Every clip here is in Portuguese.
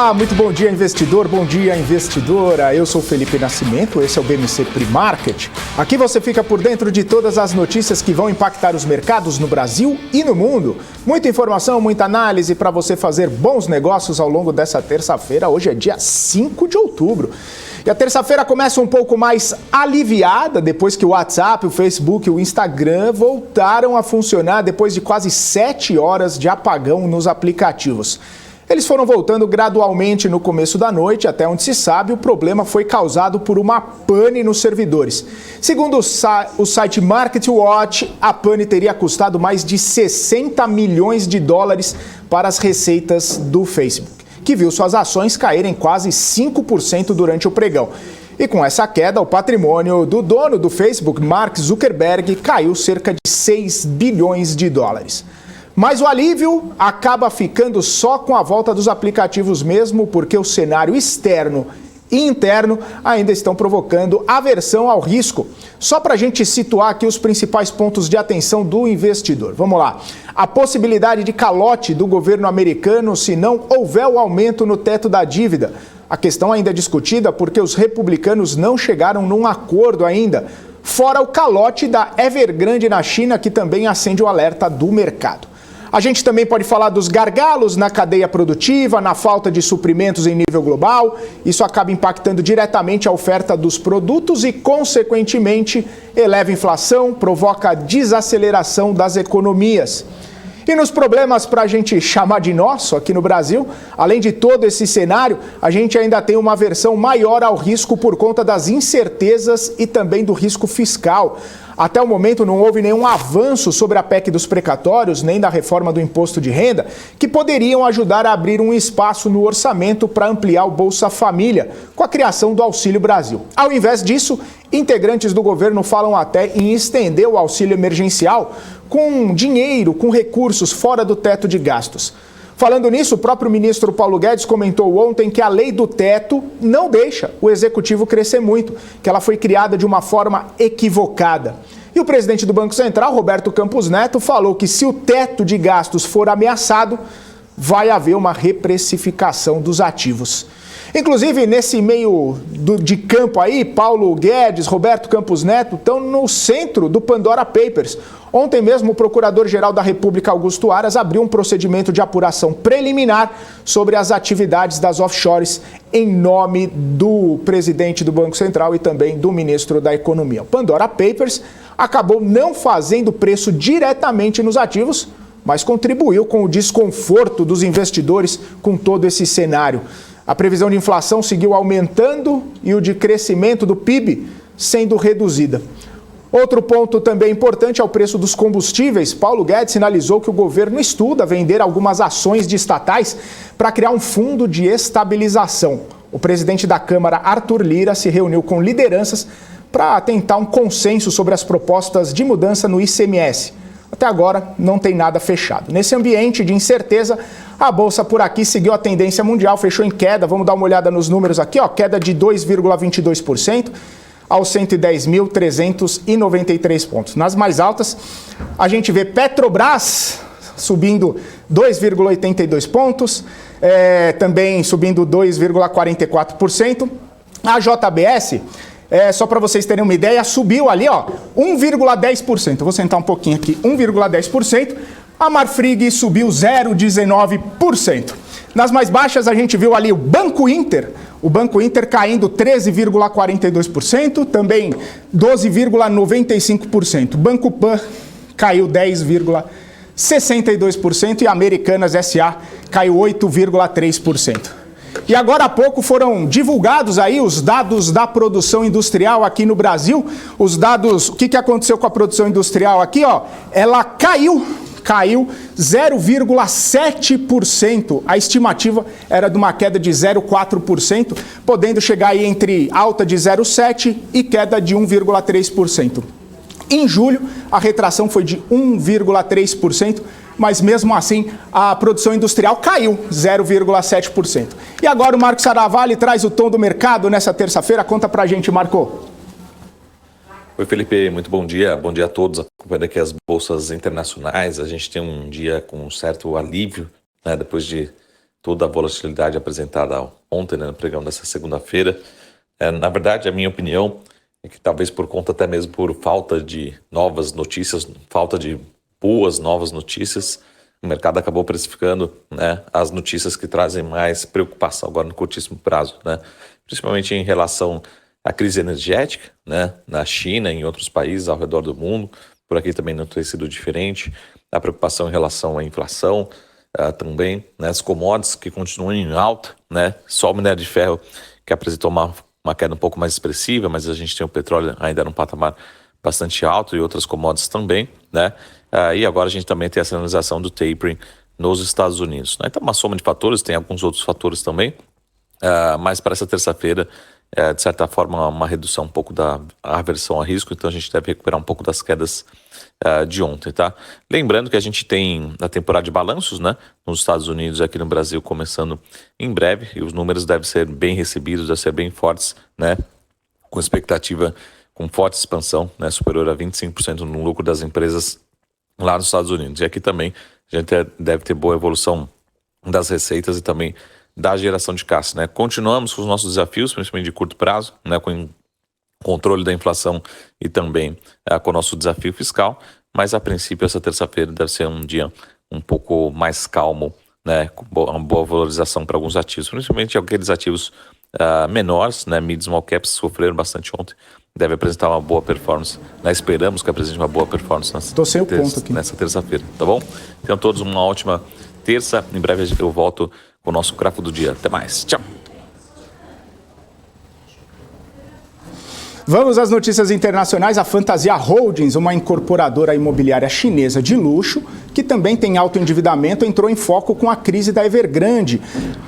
Olá, muito bom dia, investidor, bom dia, investidora. Eu sou Felipe Nascimento, esse é o BMC Pre-Market. Aqui você fica por dentro de todas as notícias que vão impactar os mercados no Brasil e no mundo. Muita informação, muita análise para você fazer bons negócios ao longo dessa terça-feira. Hoje é dia 5 de outubro. E a terça-feira começa um pouco mais aliviada, depois que o WhatsApp, o Facebook e o Instagram voltaram a funcionar depois de quase 7 horas de apagão nos aplicativos. Eles foram voltando gradualmente no começo da noite, até onde se sabe, o problema foi causado por uma pane nos servidores. Segundo o site MarketWatch, a pane teria custado mais de 60 milhões de dólares para as receitas do Facebook, que viu suas ações caírem quase 5% durante o pregão. E com essa queda, o patrimônio do dono do Facebook, Mark Zuckerberg, caiu cerca de 6 bilhões de dólares. Mas o alívio acaba ficando só com a volta dos aplicativos mesmo, porque o cenário externo e interno ainda estão provocando aversão ao risco. Só para a gente situar aqui os principais pontos de atenção do investidor. Vamos lá. A possibilidade de calote do governo americano se não houver o aumento no teto da dívida. A questão ainda é discutida porque os republicanos não chegaram num acordo ainda. Fora o calote da Evergrande na China, que também acende o alerta do mercado. A gente também pode falar dos gargalos na cadeia produtiva, na falta de suprimentos em nível global. Isso acaba impactando diretamente a oferta dos produtos e, consequentemente, eleva a inflação, provoca desaceleração das economias. E nos problemas para a gente chamar de nosso aqui no Brasil, além de todo esse cenário, a gente ainda tem uma aversão maior ao risco por conta das incertezas e também do risco fiscal. Até o momento não houve nenhum avanço sobre a PEC dos precatórios, nem da reforma do imposto de renda, que poderiam ajudar a abrir um espaço no orçamento para ampliar o Bolsa Família, com a criação do Auxílio Brasil. Ao invés disso, integrantes do governo falam até em estender o auxílio emergencial com dinheiro, com recursos fora do teto de gastos. Falando nisso, o próprio ministro Paulo Guedes comentou ontem que a lei do teto não deixa o executivo crescer muito, que ela foi criada de uma forma equivocada. E o presidente do Banco Central, Roberto Campos Neto, falou que se o teto de gastos for ameaçado, vai haver uma reprecificação dos ativos. Inclusive, nesse meio de campo aí, Paulo Guedes, Roberto Campos Neto estão no centro do Pandora Papers. Ontem mesmo, o Procurador-Geral da República, Augusto Aras, abriu um procedimento de apuração preliminar sobre as atividades das offshores em nome do presidente do Banco Central e também do ministro da Economia. O Pandora Papers acabou não fazendo preço diretamente nos ativos, mas contribuiu com o desconforto dos investidores com todo esse cenário. A previsão de inflação seguiu aumentando e o de crescimento do PIB sendo reduzida. Outro ponto também importante é o preço dos combustíveis. Paulo Guedes sinalizou que o governo estuda vender algumas ações de estatais para criar um fundo de estabilização. O presidente da Câmara, Arthur Lira, se reuniu com lideranças para tentar um consenso sobre as propostas de mudança no ICMS. Até agora, não tem nada fechado. Nesse ambiente de incerteza, a Bolsa por aqui seguiu a tendência mundial, fechou em queda. Vamos dar uma olhada nos números aqui, ó, queda de 2,22% aos 110.393 pontos. Nas mais altas, a gente vê Petrobras subindo 2,82 pontos, também subindo 2,44%. A JBS... só para vocês terem uma ideia, subiu ali, ó, 1,10%. Eu vou sentar um pouquinho aqui, 1,10%. A Marfrig subiu 0,19%. Nas mais baixas, a gente viu ali o Banco Inter caindo 13,42%, também 12,95%. Banco Pan caiu 10,62% e Americanas SA caiu 8,3%. E agora há pouco foram divulgados aí os dados da produção industrial aqui no Brasil. Os dados, o que aconteceu com a produção industrial aqui, ó? Ela caiu 0,7%. A estimativa era de uma queda de 0,4%, podendo chegar aí entre alta de 0,7% e queda de 1,3%. Em julho, a retração foi de 1,3%, mas mesmo assim a produção industrial caiu 0,7%. E agora o Marco Saravalli traz o tom do mercado nessa terça-feira. Conta pra gente, Marco. Oi, Felipe, muito bom dia a todos. Acompanhando aqui as bolsas internacionais, a gente tem um dia com um certo alívio, né, depois de toda a volatilidade apresentada ontem, né, no pregão dessa segunda-feira. Na verdade, a minha opinião é que talvez por conta até mesmo por falta de novas notícias, falta de boas novas notícias, o mercado acabou precificando, né, as notícias que trazem mais preocupação agora no curtíssimo prazo, né, principalmente em relação à crise energética, né, na China e em outros países ao redor do mundo. Por aqui também não tem sido diferente. A preocupação em relação à inflação também, né, as commodities que continuam em alta, né, só o minério de ferro que apresentou uma queda um pouco mais expressiva, mas a gente tem o petróleo ainda num patamar bastante alto e outras commodities também, né? E agora a gente também tem a sinalização do tapering nos Estados Unidos, né? Então, uma soma de fatores, tem alguns outros fatores também, mas para essa terça-feira, de certa forma, uma redução um pouco da aversão a risco, então a gente deve recuperar um pouco das quedas de ontem, tá? Lembrando que a gente tem a temporada de balanços, né, nos Estados Unidos e aqui no Brasil começando em breve, e os números devem ser bem recebidos, devem ser bem fortes, né, com expectativa, com forte expansão, né, superior a 25% no lucro das empresas lá nos Estados Unidos. E aqui também a gente deve ter boa evolução das receitas e também da geração de caixa, né? Continuamos com os nossos desafios, principalmente de curto prazo, né, com controle da inflação e também com o nosso desafio fiscal, mas a princípio essa terça-feira deve ser um dia um pouco mais calmo, né, com uma boa valorização para alguns ativos, principalmente aqueles ativos menores, né, mid small caps sofreram bastante ontem, deve apresentar uma boa performance, né? Esperamos que apresente uma boa performance nessa terça-feira, tá bom? Tenham todos uma ótima terça, em breve eu volto com o nosso Cravo do Dia. Até mais, tchau! Vamos às notícias internacionais. A Fantasia Holdings, uma incorporadora imobiliária chinesa de luxo, que também tem alto endividamento, entrou em foco com a crise da Evergrande.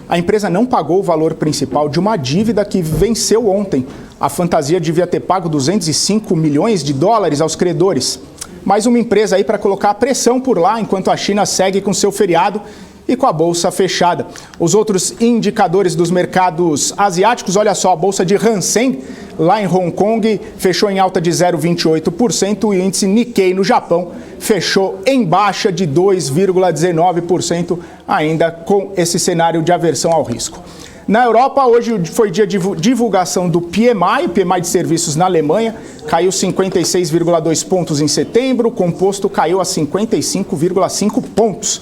A empresa não pagou o valor principal de uma dívida que venceu ontem. A Fantasia devia ter pago 205 milhões de dólares aos credores. Mais uma empresa aí para colocar pressão por lá, enquanto a China segue com seu feriado e com a bolsa fechada. Os outros indicadores dos mercados asiáticos, olha só, a bolsa de Hang Seng, lá em Hong Kong, fechou em alta de 0,28% e o índice Nikkei no Japão fechou em baixa de 2,19%, ainda com esse cenário de aversão ao risco. Na Europa, hoje foi dia de divulgação do PMI, o PMI de serviços na Alemanha, caiu 56,2 pontos em setembro, o composto caiu a 55,5 pontos.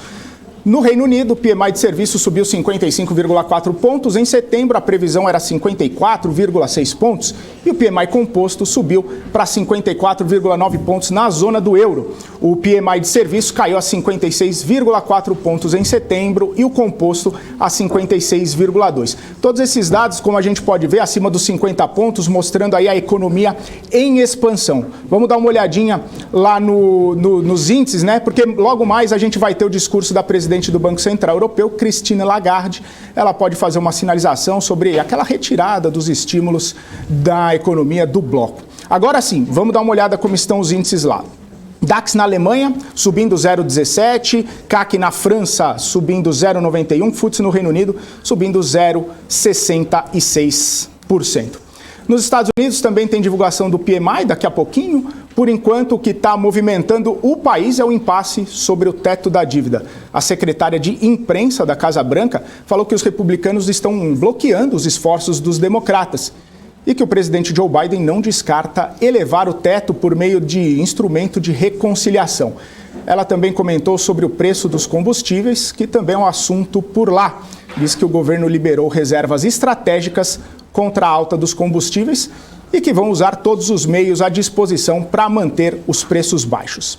No Reino Unido, o PMI de serviços subiu 55,4 pontos. Em setembro, a previsão era 54,6 pontos e o PMI composto subiu para 54,9 pontos na zona do euro. O PMI de serviços caiu a 56,4 pontos em setembro e o composto a 56,2. Todos esses dados, como a gente pode ver, acima dos 50 pontos, mostrando aí a economia em expansão. Vamos dar uma olhadinha lá nos índices, né? Porque logo mais a gente vai ter o discurso da presidente do Banco Central Europeu, Christine Lagarde. Ela pode fazer uma sinalização sobre aquela retirada dos estímulos da economia do bloco. Agora sim, vamos dar uma olhada como estão os índices lá. DAX na Alemanha subindo 0,17%, CAC na França subindo 0,91%, FTSE no Reino Unido subindo 0,66%. Nos Estados Unidos também tem divulgação do PMI daqui a pouquinho. Por enquanto, o que está movimentando o país é o impasse sobre o teto da dívida. A secretária de imprensa da Casa Branca falou que os republicanos estão bloqueando os esforços dos democratas e que o presidente Joe Biden não descarta elevar o teto por meio de instrumento de reconciliação. Ela também comentou sobre o preço dos combustíveis, que também é um assunto por lá. Diz que o governo liberou reservas estratégicas contra a alta dos combustíveis e que vão usar todos os meios à disposição para manter os preços baixos.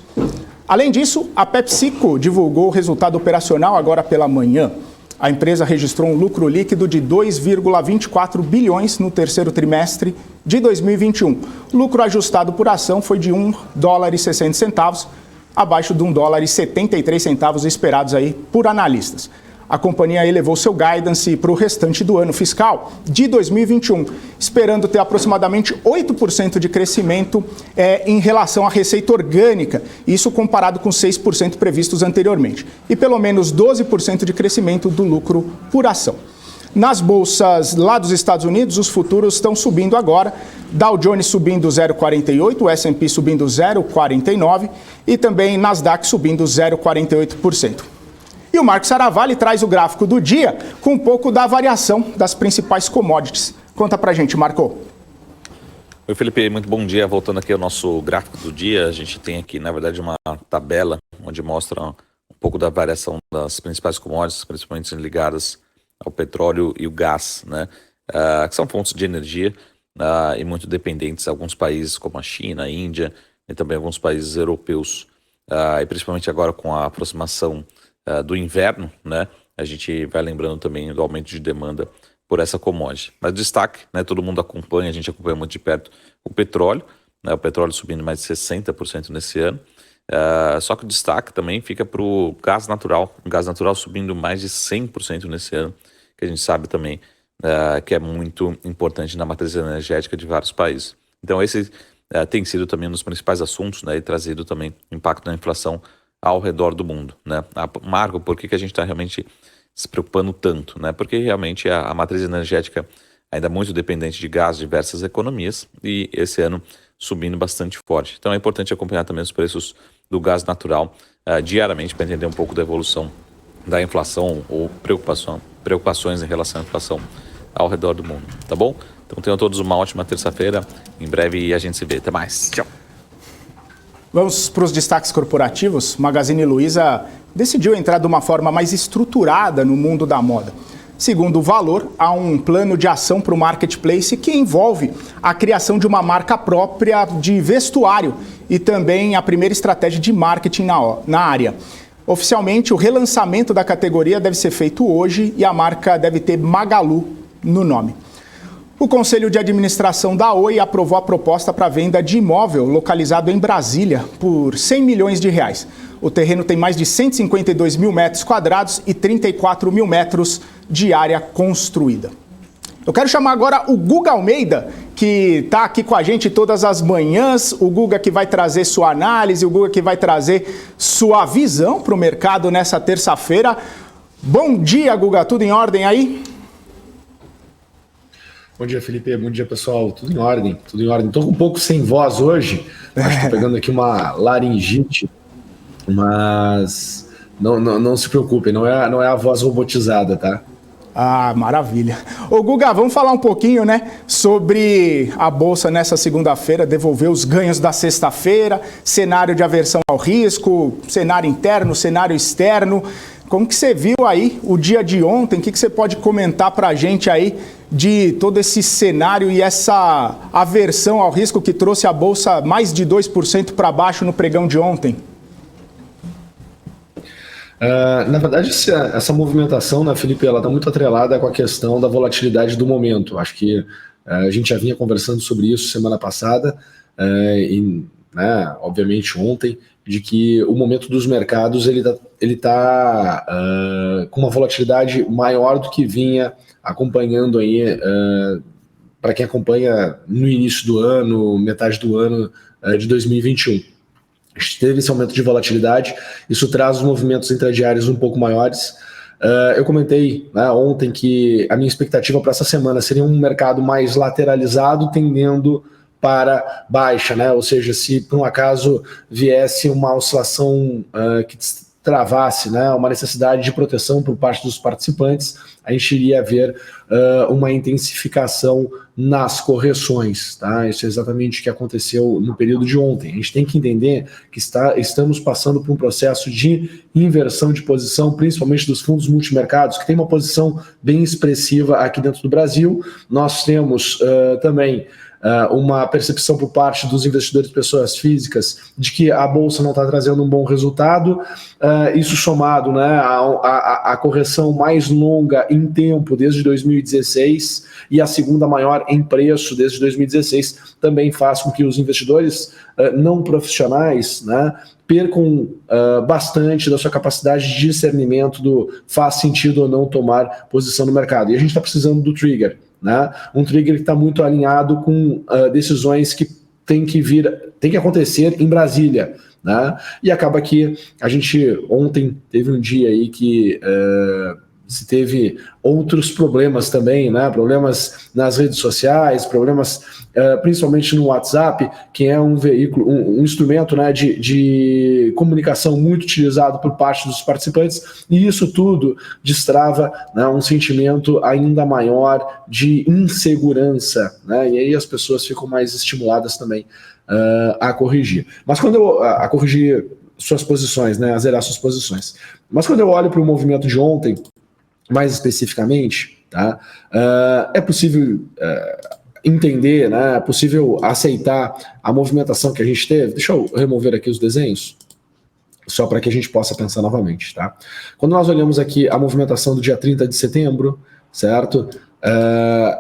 Além disso, a PepsiCo divulgou o resultado operacional agora pela manhã. A empresa registrou um lucro líquido de 2,24 bilhões no terceiro trimestre de 2021. O lucro ajustado por ação foi de $1,60, abaixo de $1,73 esperados aí por analistas. A companhia elevou seu guidance para o restante do ano fiscal de 2021, esperando ter aproximadamente 8% de crescimento em relação à receita orgânica, isso comparado com 6% previstos anteriormente, e pelo menos 12% de crescimento do lucro por ação. Nas bolsas lá dos Estados Unidos, os futuros estão subindo agora, Dow Jones subindo 0,48%, o S&P subindo 0,49% e também Nasdaq subindo 0,48%. E o Marco Saravalli traz o gráfico do dia com um pouco da variação das principais commodities. Conta pra gente, Marco. Oi, Felipe, muito bom dia. Voltando aqui ao nosso gráfico do dia, a gente tem aqui, na verdade, uma tabela onde mostra um pouco da variação das principais commodities, principalmente ligadas ao petróleo e o gás, né? Que são fontes de energia e muito dependentes de alguns países como a China, a Índia e também alguns países europeus. E principalmente agora com a aproximação do inverno, né? A gente vai lembrando também do aumento de demanda por essa commodity. Mas destaque, né? Todo mundo acompanha, a gente acompanha muito de perto o petróleo, né? O petróleo subindo mais de 60% nesse ano. Só que o destaque também fica para o gás natural. O gás natural subindo mais de 100% nesse ano, que a gente sabe também que é muito importante na matriz energética de vários países. Então esse tem sido também um dos principais assuntos, né, e trazido também impacto na inflação ao redor do mundo, né? Marco, por que a gente está realmente se preocupando tanto, né? Porque realmente a matriz energética ainda é muito dependente de gás de diversas economias e esse ano subindo bastante forte. Então é importante acompanhar também os preços do gás natural diariamente para entender um pouco da evolução da inflação ou preocupações em relação à inflação ao redor do mundo, tá bom? Então tenham todos uma ótima terça-feira. Em breve a gente se vê. Até mais. Tchau. Vamos para os destaques corporativos. Magazine Luiza decidiu entrar de uma forma mais estruturada no mundo da moda. Segundo o Valor, há um plano de ação para o marketplace que envolve a criação de uma marca própria de vestuário e também a primeira estratégia de marketing na área. Oficialmente, o relançamento da categoria deve ser feito hoje e a marca deve ter Magalu no nome. O Conselho de Administração da Oi aprovou a proposta para venda de imóvel localizado em Brasília por 100 milhões de reais. O terreno tem mais de 152 mil metros quadrados e 34 mil metros de área construída. Eu quero chamar agora o Guga Almeida, que está aqui com a gente todas as manhãs. O Guga que vai trazer sua análise, o Guga que vai trazer sua visão para o mercado nessa terça-feira. Bom dia, Guga. Tudo em ordem aí? Bom dia, Felipe. Bom dia, pessoal. Tudo em ordem, tudo em ordem. Estou um pouco sem voz hoje. Acho que estou pegando aqui uma laringite, mas não se preocupem, não é a voz robotizada, tá? Ah, maravilha. Ô Guga, vamos falar um pouquinho, né, sobre a Bolsa nessa segunda-feira, devolver os ganhos da sexta-feira, cenário de aversão ao risco, cenário interno, cenário externo. Como que você viu aí o dia de ontem? O que você pode comentar para a gente aí de todo esse cenário e essa aversão ao risco que trouxe a Bolsa mais de 2% para baixo no pregão de ontem? Na verdade, essa movimentação, né, Felipe, ela está muito atrelada com a questão da volatilidade do momento. Acho que a gente já vinha conversando sobre isso semana passada e, né, obviamente ontem, de que o momento dos mercados ele tá com uma volatilidade maior do que vinha acompanhando aí, para quem acompanha no início do ano, metade do ano de 2021. A gente teve esse aumento de volatilidade, isso traz os movimentos intradiários um pouco maiores. Eu comentei, né, ontem que a minha expectativa para essa semana seria um mercado mais lateralizado, tendendo para baixa, né? Ou seja, se por um acaso viesse uma oscilação que travasse, né, uma necessidade de proteção por parte dos participantes, a gente iria ver uma intensificação nas correções, tá? Isso é exatamente o que aconteceu no período de ontem. A gente tem que entender que estamos passando por um processo de inversão de posição, principalmente dos fundos multimercados, que tem uma posição bem expressiva aqui dentro do Brasil. Nós temos também uma percepção por parte dos investidores pessoas físicas de que a Bolsa não está trazendo um bom resultado, isso somado, né, a correção mais longa em tempo desde 2016 e a segunda maior em preço desde 2016 também faz com que os investidores não profissionais, né, percam bastante da sua capacidade de discernimento do faz sentido ou não tomar posição no mercado. E a gente está precisando do trigger, né? Um trigger que está muito alinhado com decisões que tem que acontecer em Brasília, né? E acaba que a gente ontem teve um dia aí que se teve outros problemas também, né? Problemas nas redes sociais, problemas principalmente no WhatsApp, que é um veículo, um instrumento, né, de comunicação muito utilizado por parte dos participantes, e isso tudo destrava, né, um sentimento ainda maior de insegurança, né? E aí as pessoas ficam mais estimuladas também a corrigir. Mas quando a corrigir suas posições, né, a zerar suas posições. Mas quando eu olho para o movimento de ontem, mais especificamente, tá, é possível entender, né, é possível aceitar a movimentação que a gente teve. Deixa eu remover aqui os desenhos, só para que a gente possa pensar novamente. Tá? Quando nós olhamos aqui a movimentação do dia 30 de setembro, certo?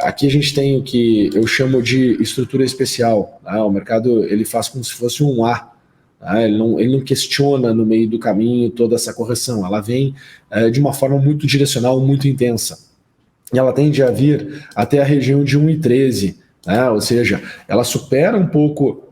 Aqui a gente tem o que eu chamo de estrutura especial. Tá? O mercado ele faz como se fosse um A. Tá? Ele não questiona no meio do caminho toda essa correção. Ela vem de uma forma muito direcional, muito intensa. E ela tende a vir até a região de 1,13, né? Ou seja, ela supera um pouco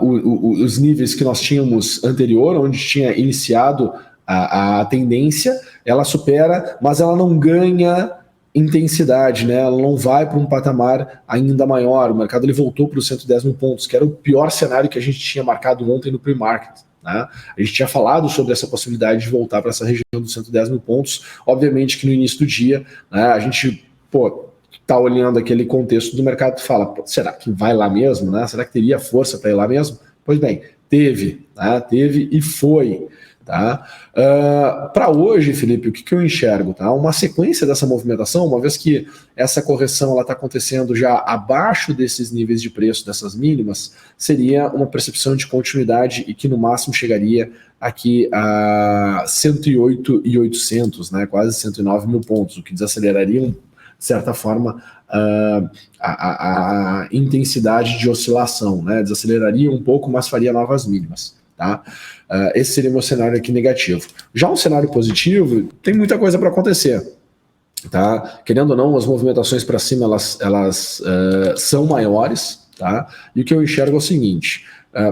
os níveis que nós tínhamos anterior, onde tinha iniciado a tendência, ela supera, mas ela não ganha intensidade, né? Ela não vai para um patamar ainda maior. O mercado ele voltou para os 110 mil pontos, que era o pior cenário que a gente tinha marcado ontem no pre-market. Né? A gente tinha falado sobre essa possibilidade de voltar para essa região dos 110 mil pontos. Obviamente que no início do dia, né, a gente tá olhando aquele contexto do mercado e fala, será que vai lá mesmo? Né? Será que teria força para ir lá mesmo? Pois bem, teve, né? Teve e foi. Tá? Para hoje, Felipe, o que eu enxergo? Tá? Uma sequência dessa movimentação, uma vez que essa correção está acontecendo já abaixo desses níveis de preço, dessas mínimas, seria uma percepção de continuidade e que no máximo chegaria aqui a 108.800, né? Quase 109 mil pontos, o que desaceleraria, de certa forma, a intensidade de oscilação, né? Desaceleraria um pouco, mas faria novas mínimas. Tá? Esse seria o meu cenário aqui negativo. Já um cenário positivo, tem muita coisa para acontecer. Tá? Querendo ou não, as movimentações para cima elas são maiores. Tá? E o que eu enxergo é o seguinte: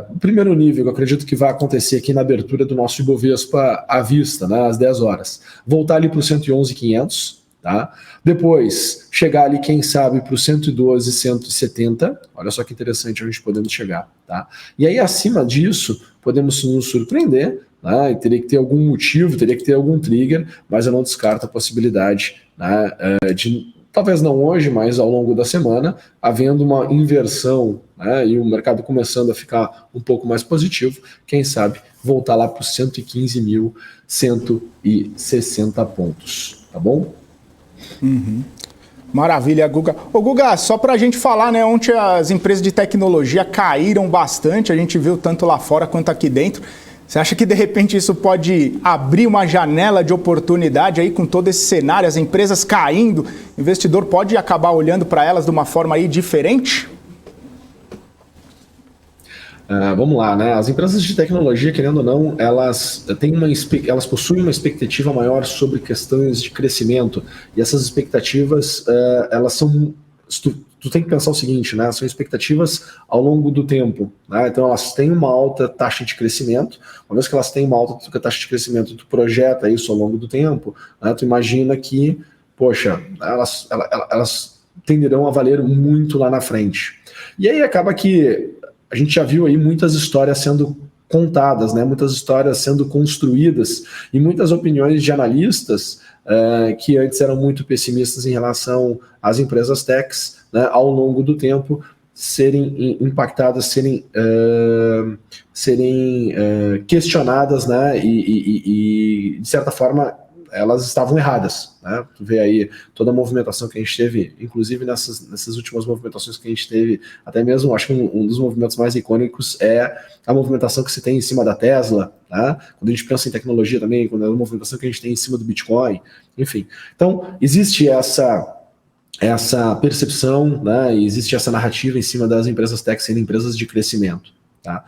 o primeiro nível que eu acredito que vai acontecer aqui na abertura do nosso Ibovespa à vista, né, às 10 horas, voltar ali para os 111.500. Tá? Depois, chegar ali, quem sabe, para os 112.170. Olha só que interessante a gente podemos chegar. Tá? E aí, acima disso, podemos nos surpreender, né? E teria que ter algum motivo, teria que ter algum trigger, mas eu não descarto a possibilidade, né, de, talvez não hoje, mas ao longo da semana, havendo uma inversão, né, e o mercado começando a ficar um pouco mais positivo, quem sabe voltar lá para os 115.160 pontos. Tá bom? Uhum. Maravilha, Guga. Ô, Guga, só para a gente falar, né? Ontem as empresas de tecnologia caíram bastante, a gente viu tanto lá fora quanto aqui dentro. Você acha que de repente isso pode abrir uma janela de oportunidade aí com todo esse cenário, as empresas caindo, o investidor pode acabar olhando para elas de uma forma aí diferente? Vamos lá, né? As empresas de tecnologia, querendo ou não, elas possuem uma expectativa maior sobre questões de crescimento, e essas expectativas, elas são, tu tem que pensar o seguinte, né? São expectativas ao longo do tempo, né? Então elas têm uma alta taxa de crescimento. Uma vez que elas têm uma alta taxa de crescimento, tu projeta isso ao longo do tempo, né? Tu imagina que, poxa, elas tenderão a valer muito lá na frente. E aí acaba que a gente já viu aí muitas histórias sendo contadas, né? Muitas histórias sendo construídas e muitas opiniões de analistas que antes eram muito pessimistas em relação às empresas techs, né, ao longo do tempo serem impactadas, serem questionadas, né, e de certa forma elas estavam erradas, né? Tu vê aí toda a movimentação que a gente teve, inclusive nessas últimas movimentações que a gente teve, até mesmo, acho que um dos movimentos mais icônicos é a movimentação que se tem em cima da Tesla, né? Quando a gente pensa em tecnologia também, quando é a movimentação que a gente tem em cima do Bitcoin, enfim. Então, existe essa percepção, né? E existe essa narrativa em cima das empresas tech serem empresas de crescimento, tá?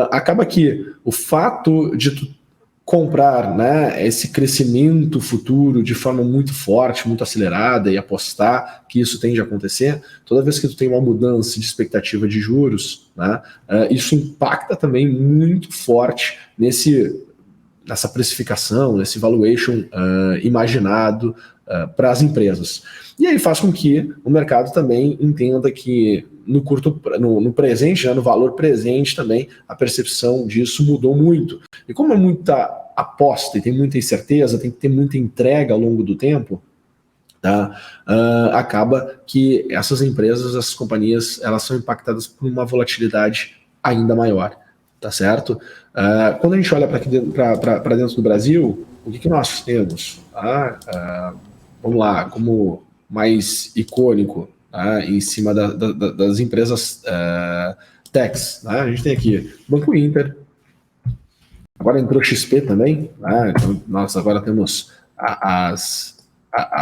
Acaba que o fato de tu comprar, né, esse crescimento futuro de forma muito forte, muito acelerada e apostar que isso tende a acontecer, toda vez que tu tem uma mudança de expectativa de juros, né, isso impacta também muito forte nessa precificação, nesse valuation imaginado para as empresas. E aí faz com que o mercado também entenda que no presente, né, no valor presente também, a percepção disso mudou muito. E como é muita aposta e tem muita incerteza, tem que ter muita entrega ao longo do tempo, tá? Acaba que essas empresas, essas companhias, elas são impactadas por uma volatilidade ainda maior, tá certo? Quando a gente olha para dentro do Brasil, o que nós temos? Vamos lá, como mais icônico, tá? Em cima das empresas techs, tá? A gente tem aqui Banco Inter, agora entrou XP também, tá? Então nós agora temos a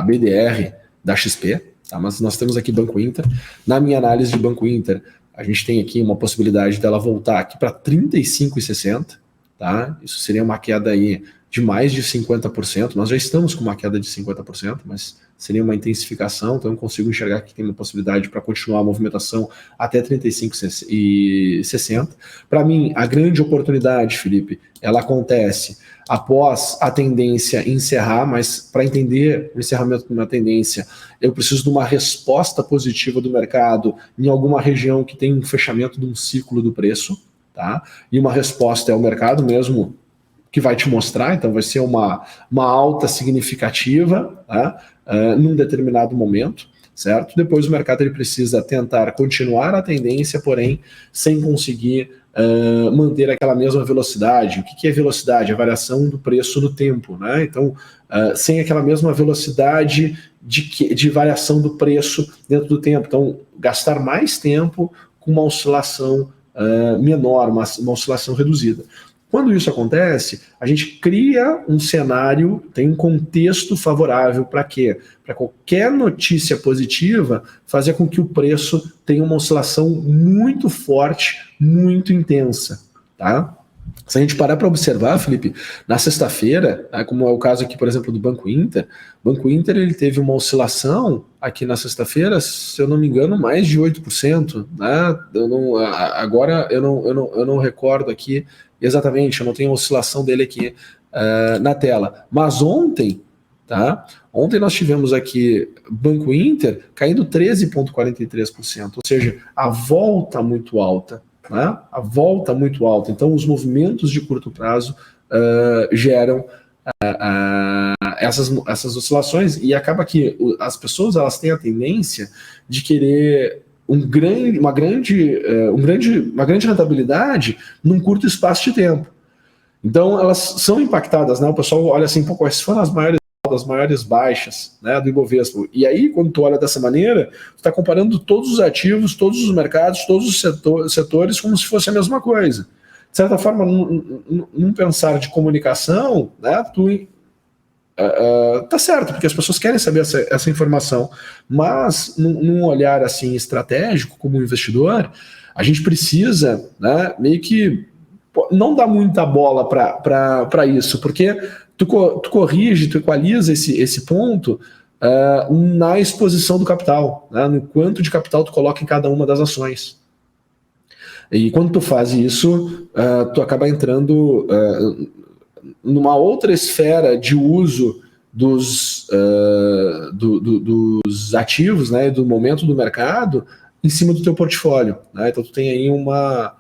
BDR da XP, tá? Mas nós temos aqui Banco Inter. Na minha análise de Banco Inter, a gente tem aqui uma possibilidade dela voltar aqui para 35,60, tá? Isso seria uma queda aí de mais de 50%. Nós já estamos com uma queda de 50%, mas seria uma intensificação, então eu consigo enxergar que tem uma possibilidade para continuar a movimentação até 35,60. Para mim, a grande oportunidade, Felipe, ela acontece após a tendência encerrar, mas para entender o encerramento de uma tendência, eu preciso de uma resposta positiva do mercado em alguma região que tem um fechamento de um ciclo do preço, tá? E uma resposta é o mercado mesmo que vai te mostrar, então vai ser uma alta significativa, tá? Num determinado momento, certo? Depois o mercado ele precisa tentar continuar a tendência, porém sem conseguir manter aquela mesma velocidade. O que é velocidade? A variação do preço no tempo, né? Então, sem aquela mesma velocidade de variação do preço dentro do tempo. Então, gastar mais tempo com uma oscilação menor, uma oscilação reduzida. Quando isso acontece, a gente cria um cenário, tem um contexto favorável para quê? Para qualquer notícia positiva fazer com que o preço tenha uma oscilação muito forte, muito intensa, tá? Se a gente parar para observar, Felipe, na sexta-feira, como é o caso aqui, por exemplo, do Banco Inter ele teve uma oscilação aqui na sexta-feira, se eu não me engano, mais de 8%, né? Agora eu não recordo aqui exatamente, eu não tenho a oscilação dele aqui na tela. Mas ontem, tá? Ontem nós tivemos aqui Banco Inter caindo 13,43%, ou seja, a volta muito alta, né? A volta muito alta. Então, os movimentos de curto prazo geram essas oscilações e acaba que as pessoas elas têm a tendência de querer uma grande rentabilidade num curto espaço de tempo. Então, elas são impactadas, né? O pessoal olha assim, pô, quais foram as maiores baixas, né, do Ibovespa. E aí, quando tu olha dessa maneira, tu está comparando todos os ativos, todos os mercados, todos os setores como se fosse a mesma coisa. De certa forma, num pensar de comunicação, né, tá certo, porque as pessoas querem saber essa informação, mas num olhar assim estratégico como investidor, a gente precisa, né, meio que não dar muita bola para isso, porque tu corrige, tu equaliza esse ponto na exposição do capital, né, no quanto de capital tu coloca em cada uma das ações. E quando tu faz isso, tu acaba entrando numa outra esfera de uso dos ativos, né, do momento do mercado em cima do teu portfólio, né? Então tu tem aí uma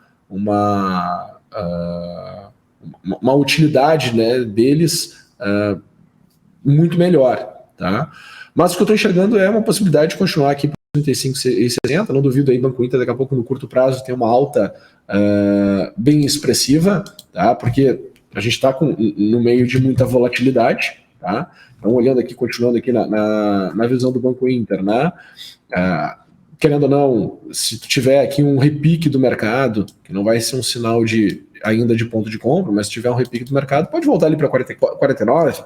utilidade, né, deles muito melhor, tá? Mas o que eu estou enxergando é uma possibilidade de continuar aqui para 35 e 60, não duvido aí Banco Inter daqui a pouco no curto prazo tem uma alta bem expressiva, tá? Porque a gente está no meio de muita volatilidade, tá? Então olhando aqui, continuando aqui na visão do Banco Inter, né? Querendo ou não, se tu tiver aqui um repique do mercado, que não vai ser um sinal ainda de ponto de compra, mas se tiver um repique do mercado, pode voltar ali para 49.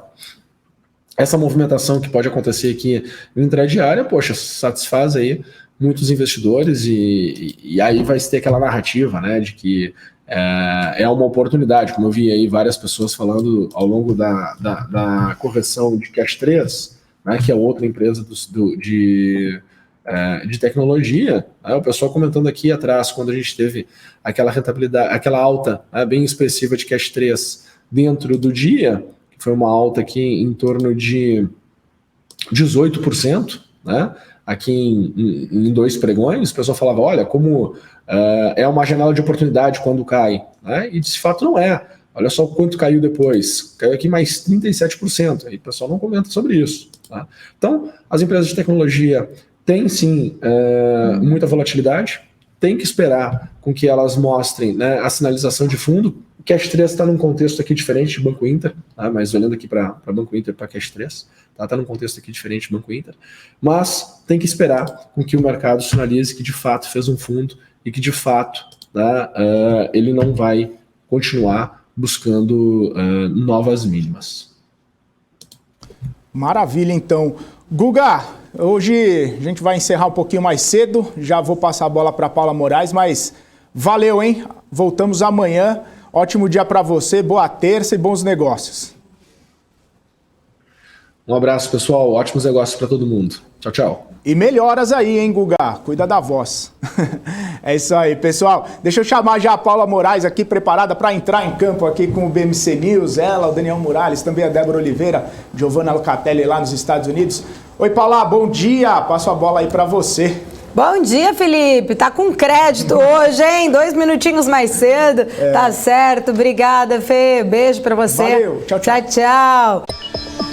Essa movimentação que pode acontecer aqui no intradiária, poxa, satisfaz aí muitos investidores e aí vai ter aquela narrativa, né, de que é uma oportunidade, como eu vi aí várias pessoas falando ao longo da correção de Cash 3, né, que é outra empresa de tecnologia, né, o pessoal comentando aqui atrás, quando a gente teve aquela rentabilidade, aquela alta, né, bem expressiva de Cash 3 dentro do dia, que foi uma alta aqui em torno de 18%, né? Aqui em 2 pregões, o pessoal falava, olha, como é uma janela de oportunidade quando cai, né? E de fato não é. Olha só quanto caiu depois, caiu aqui mais 37%, aí o pessoal não comenta sobre isso. Tá? Então, as empresas de tecnologia têm sim muita volatilidade, tem que esperar com que elas mostrem, né, a sinalização de fundo. O Cash 3 está num contexto aqui diferente de Banco Inter, tá? Mas olhando aqui para Banco Inter e para Cash 3, está num contexto aqui diferente de Banco Inter, mas tem que esperar com que o mercado sinalize que de fato fez um fundo e que de fato, tá, ele não vai continuar buscando novas mínimas. Maravilha, então. Guga, hoje a gente vai encerrar um pouquinho mais cedo, já vou passar a bola para Paula Moraes, mas valeu, hein? Voltamos amanhã. Ótimo dia para você, boa terça e bons negócios. Um abraço, pessoal. Ótimos negócios para todo mundo. Tchau, tchau. E melhoras aí, hein, Guga? Cuida da voz. É isso aí, pessoal. Deixa eu chamar já a Paula Moraes aqui, preparada para entrar em campo aqui com o BMC News. Ela, o Daniel Morales, também a Débora Oliveira, Giovanna Locatelli lá nos Estados Unidos. Oi, Paula, bom dia. Passo a bola aí para você. Bom dia, Felipe. Tá com crédito hoje, hein? 2 minutinhos mais cedo. Tá certo. Obrigada, Fê. Beijo pra você. Valeu. Tchau, tchau. Tchau, tchau.